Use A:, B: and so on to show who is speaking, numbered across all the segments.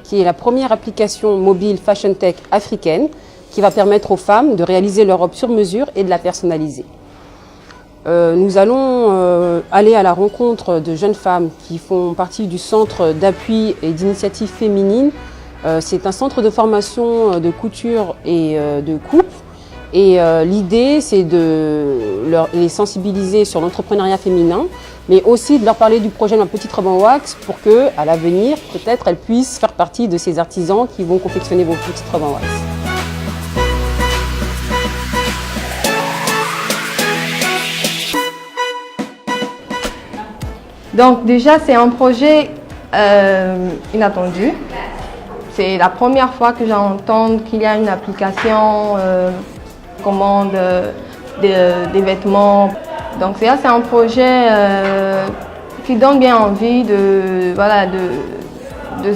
A: qui est la première application mobile Fashion Tech africaine qui va permettre aux femmes de réaliser leur robe sur mesure et de la personnaliser. Nous allons aller à la rencontre de jeunes femmes qui font partie du centre d'appui et d'initiative féminine. C'est un centre de formation de couture et de coupe. Et l'idée, c'est de les sensibiliser sur l'entrepreneuriat féminin, mais aussi de leur parler du projet de ma petite robe en wax pour qu'à l'avenir, peut-être, elles puissent faire partie de ces artisans qui vont confectionner vos petites robes en wax.
B: Donc déjà, c'est un projet inattendu. C'est la première fois que j'entends qu'il y a une application commande des vêtements. Donc c'est un projet qui donne bien envie de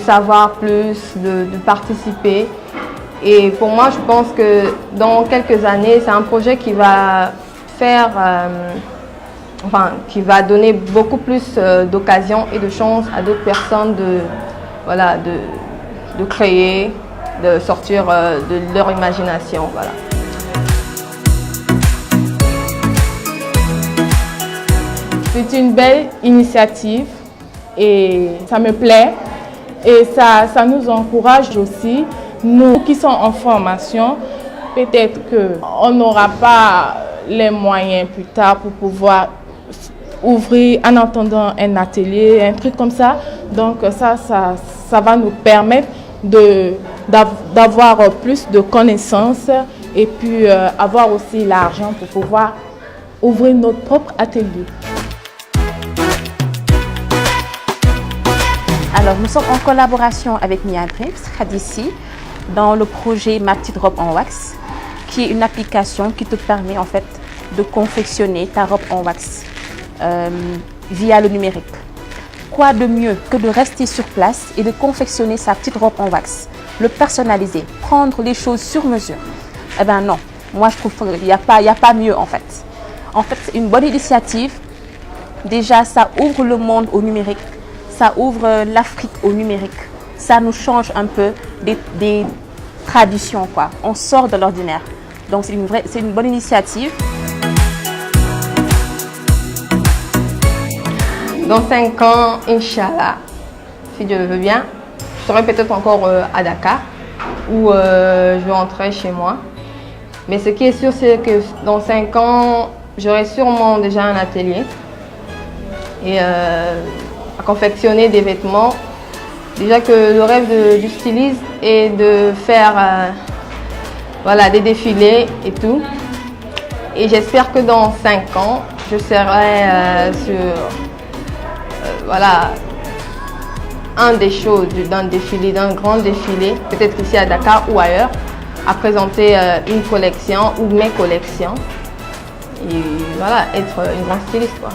B: savoir plus, de participer. Et pour moi, je pense que dans quelques années, c'est un projet qui va qui va donner beaucoup plus d'occasions et de chances à d'autres personnes de créer, de sortir de leur imagination. Voilà.
C: C'est une belle initiative et ça me plaît et ça nous encourage aussi. Nous qui sommes en formation, peut-être qu'on n'aura pas les moyens plus tard pour pouvoir ouvrir en attendant un atelier, un truc comme ça. Donc ça va nous permettre d'avoir plus de connaissances et puis avoir aussi l'argent pour pouvoir ouvrir notre propre atelier.
D: Alors nous sommes en collaboration avec Mia Dreams, Khadissi, dans le projet Ma petite robe en wax, qui est une application qui te permet en fait de confectionner ta robe en wax via le numérique. Quoi de mieux que de rester sur place et de confectionner sa petite robe en wax, le personnaliser, prendre les choses sur mesure? Eh bien non, moi je trouve qu'il n'y a pas mieux en fait. En fait, c'est une bonne initiative. Déjà, ça ouvre le monde au numérique, ça ouvre l'Afrique au numérique. Ça nous change un peu des traditions, quoi. On sort de l'ordinaire. Donc c'est une bonne initiative.
B: Dans 5 ans, Inch'Allah, si Dieu le veut bien, je serai peut-être encore à Dakar ou je vais rentrer chez moi. Mais ce qui est sûr, c'est que dans 5 ans, j'aurai sûrement déjà un atelier et à confectionner des vêtements. Déjà que le rêve du styliste est de faire des défilés et tout. Et j'espère que dans 5 ans, je serai sur d'un grand défilé, peut-être ici à Dakar ou ailleurs, à présenter une collection ou mes collections. Et voilà, être une grande styliste, quoi.